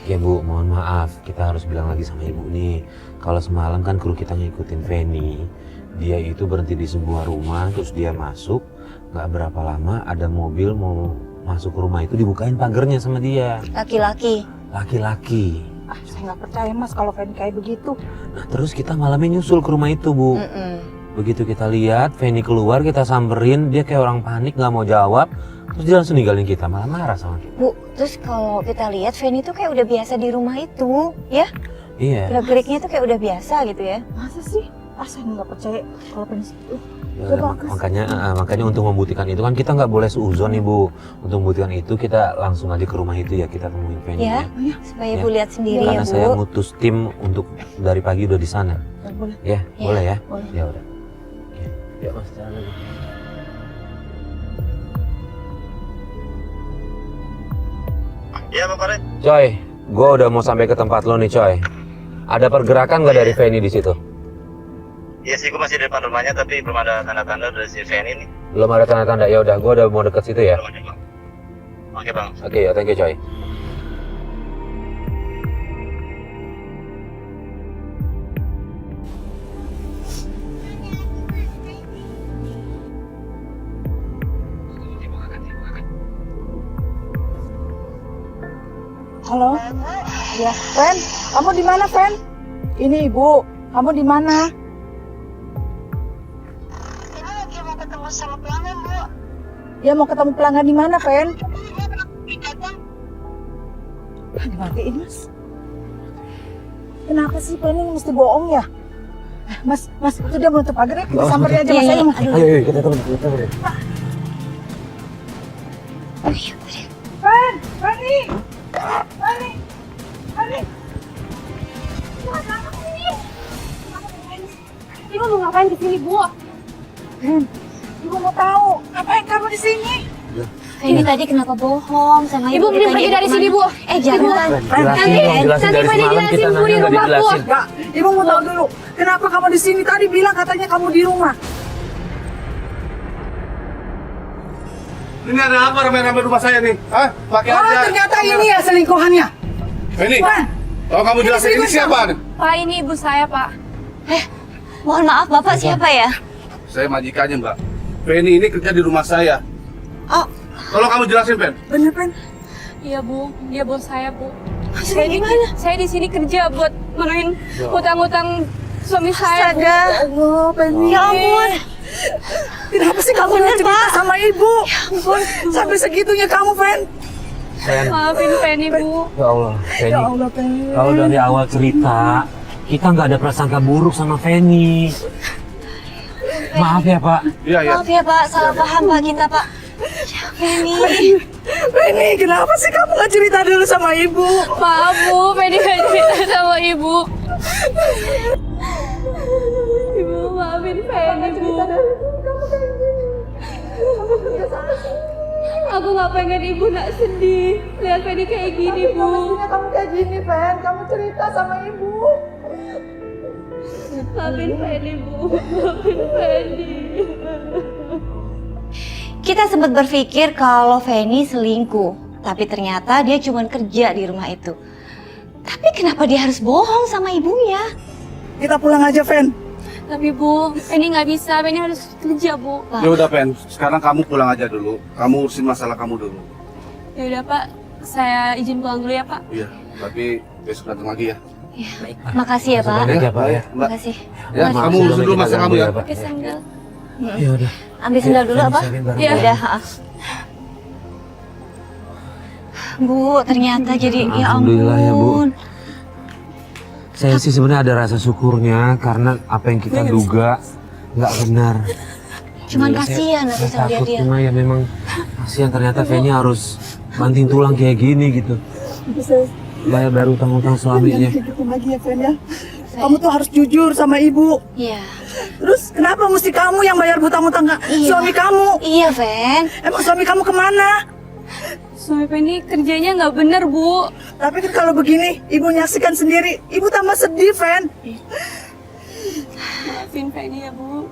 Oke Bu, mohon maaf. Kita harus bilang lagi sama Ibu nih. Kalau semalam kan kru kita ngikutin Feni. Dia itu berhenti di sebuah rumah, terus dia masuk. Gak berapa lama ada mobil mau masuk ke rumah itu, dibukain pagernya sama dia. Laki-laki? Laki-laki. Saya nggak percaya Mas kalau Feni kayak begitu. Nah terus kita malamnya nyusul ke rumah itu Bu. Begitu kita lihat Feni keluar, kita samperin, dia kayak orang panik gak mau jawab. Terus dia langsung ninggalin kita, malah marah sama kita. Bu, terus kalau kita lihat Feni tuh kayak udah biasa di rumah itu, ya? Iya. Gerak-geriknya tuh kayak udah biasa gitu ya. Masa sih? Saya nggak percaya kalau Feni Ya, makanya untuk membuktikan itu kan kita nggak boleh seuzon nih Bu. Untuk membuktikan itu kita langsung aja ke rumah itu ya, kita temuin Feni Ya, supaya Ibu lihat sendiri karena ya Bu. saya ngutus tim untuk dari pagi udah di sana. Boleh. Ya, boleh ya? Boleh. Ya udah. Ya Mas, jalan lagi. Iya Pak Farid. Coy, gue udah mau sampai ke tempat lo nih Coy. Ada pergerakan nggak dari Feni di situ? Iya sih, gue masih di depan rumahnya tapi belum ada tanda-tanda dari si Feni nih. Belum ada tanda-tanda. Ya udah, gue udah mau deket situ ya. Belum ada, Bang. Oke Bang. Oke, ya, thank you Coy. Halo? Ya, Fen, kamu di mana, Fen? Ini Ibu, kamu di mana? Ini lagi mau ketemu sama pelanggan, Bu. Ya mau ketemu pelanggan di mana, Fen? Dimatiin, Mas. Kenapa sih Fen ini mesti bohong ya? Mas, itu dia menutup pagar ya? Kita samperin aja, Mas. Iya, Ayo. Ayo, kita temenin. Fen, Feni! Ibu mau ngapain di sini, Bu? Ibu mau tahu, ngapain kamu di sini? Feni tadi kenapa bohong sama Ibu? Ibu mending pergi dari sini, Bu. Jangan. Jelasin dari Feni semalam kita jelasin, Bu, di nanya nggak rumah, Bu. dijelasin. Enggak, Ibu mau tahu dulu, kenapa kamu di sini? Tadi bilang katanya kamu di rumah. Ini ada apa rame-rame rumah saya nih? Hah? Pakai Oh, aja. ternyata ini ya selingkuhannya. Ini. Fen, Kalau kamu jelasin ini siapa? Pak, ini ibu saya, Pak. Mohon maaf, Bapak siapa ya? Saya majikannya, Mbak. Feni ini kerja di rumah saya. Oh, Tolong kamu jelasin, Fen. bener Fen? Iya, Bu. Dia bos saya, Bu. maksudnya gimana? Saya di sini kerja buat menuhin hutang-hutang suami saya, Bu. Astaga. Allah, Feni. Ya ampun. Kenapa sih kamu nggak cerita sama ibu? Ampun. Sampai segitunya kamu, Fen? Fen, Maafin Feni, Bu. ya Allah, Feni. Ya Allah, Fen. Kalau dari awal cerita, kita nggak ada prasangka buruk sama Feni. Maaf ya Pak. Iya, iya. Maaf ya Pak, salah paham Pak kita Pak. Feni. Feni, kenapa sih kamu nggak cerita dulu sama ibu? Maaf, Bu. Feni gak cerita sama Ibu. Ibu, maafin Feni, Bu. Aku gak pengen Ibu nak sedih. Lihat Feni kayak gini, Bu. Mestinya kamu kayak gini, Fen. Kamu cerita sama ibu. Maafin Feni, Bu. Maafin Feni. Kita sempat berpikir kalau Feni selingkuh, tapi ternyata dia cuma kerja di rumah itu. Tapi kenapa dia harus bohong sama ibunya? Kita pulang aja, Fen. Tapi Bu, Feni gak bisa. Feni harus kerja, Bu. Ya udah, Fen. Sekarang kamu pulang aja dulu. Kamu urusin masalah kamu dulu. Ya udah Pak, saya izin pulang dulu ya Pak. Iya, tapi besok datang lagi ya. Ya, makasih ya Pak. Ya, Pak ya. Mbak. Makasih. Ya, kamu urusin dulu masalah kamu ya. Pakai sandal. Ya udah. Ambil sendal dulu apa? Iya. Udah. Bu, ternyata jadi ya Alhamdulillah ya, Bu. ampun. Saya sih sebenarnya ada rasa syukurnya karena apa yang kita duga nggak benar. Cuman Iya, kasihan aku saya sama takut dia. cuma ya memang kasihan ternyata Feni harus banting tulang kayak gini gitu. Bayar utang-utang suaminya. Gitu lagi ya, Fen ya. Kamu tuh harus jujur sama ibu. Iya. Terus kenapa mesti kamu yang bayar hutang-hutang Iya. suami kamu? Iya, Fen. Emang suami kamu kemana? Suami Feni kerjanya nggak bener, Bu. Tapi kan kalau begini, ibu nyaksikan sendiri, ibu tambah sedih, Fen. Maafin Feni ya, Bu.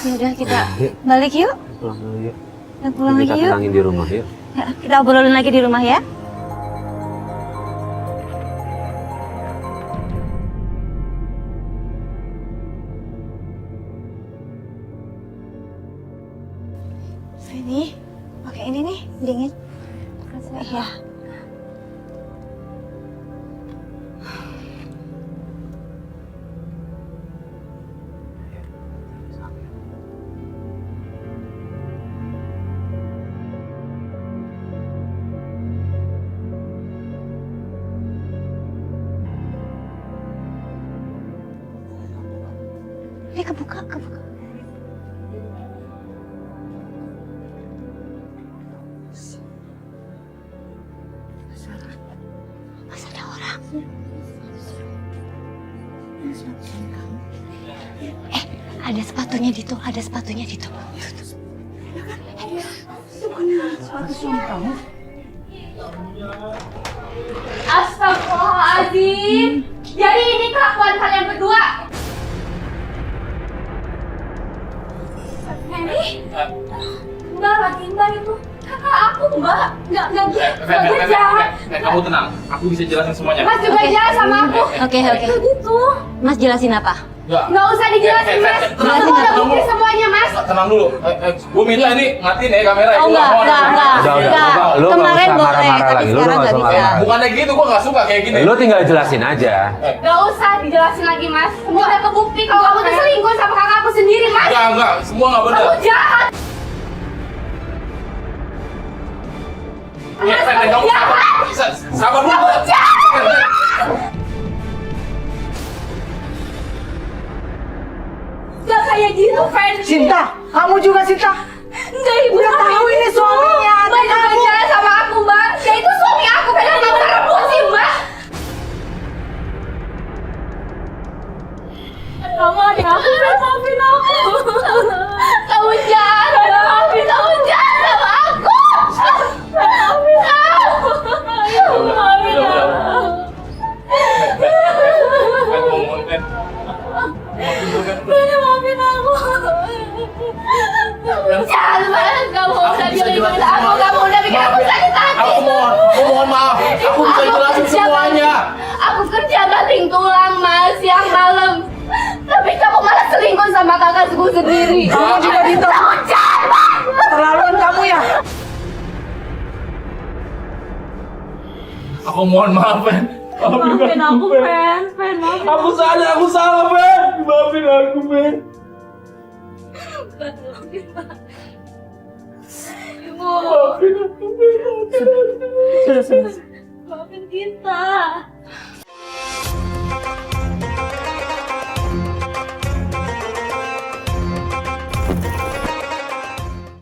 Ya udah kita balik yuk. Pulang dulu yuk. Kita pulang Kita lagi yuk. tenangin di rumah yuk. Ya, kita obrolin lagi di rumah ya. Ini pakai ini nih, dingin. Iya. Ini kebuka. Mas ada orang. Ada sepatunya di situ. Sepatu suami kamu. Astagfirullahaladzim. Jadi ini kelakuan kalian berdua. Henry? Mbak, lagi Mbak itu. Kakak aku, Mbak. Nggak jahat. Kamu tenang, aku bisa jelasin semuanya. Mas juga jahat sama aku. Oke. Itu gitu. Mas jelasin apa? Nggak usah dijelasin, Mas. Tenang Aku dulu, udah tenang mikir dulu. semuanya, Mas. Tenang dulu, gue minta ini matiin ya kamera. Oh Gua nggak mau enggak. Udah. Lu nggak Kemarin usah boleh, marah-marah tapi lagi. Lu sekarang nggak nggak usah bisa. marah-marah. Bukannya gitu, gue nggak suka kayak gini. Lu tinggal jelasin aja. Nggak usah dijelasin lagi, Mas. Semua udah kebukti kalau kamu tuh selingkuh sama kakak aku sendiri, Mas. Enggak, semua nggak benar. Kamu jahat. Kamu sabar dulu. Kamu jahat. Gak kayak gitu, Fendi. Sinta, kamu juga Sinta. Enggak, Ibu. Udah tahu ini suaminya, Mbak adik jangan kamu. jahat sama aku, Mbak. Ya itu suami aku, Fendi. Kamu rebut sih, Mbak. Kamu adik aku, Fendi. Maafin aku. Kamu jahat. Kamu jahat sama aku. Maafin aku. Maafin aku. Fendi, maafin aku. Jangan banget kamu udah nyelingkuhin aku. Kamu udah bikin aku sakit hati. Aku mohon maaf. Aku bisa jelasin semuanya. Aku kerja banting tulang, Mas, siang malam. Tapi kamu malah selingkuh sama kakakku sendiri. Kamu juga Dito. Kamu jahat, Mas. Terlaluan kamu ya. Aku mohon maaf, Ben. Maafin aku, Fen. Fen, maafin Aku sadar, aku salah, Ben. Maafin aku, Ben. Ibu. Maafin aku, Ben. Sudah.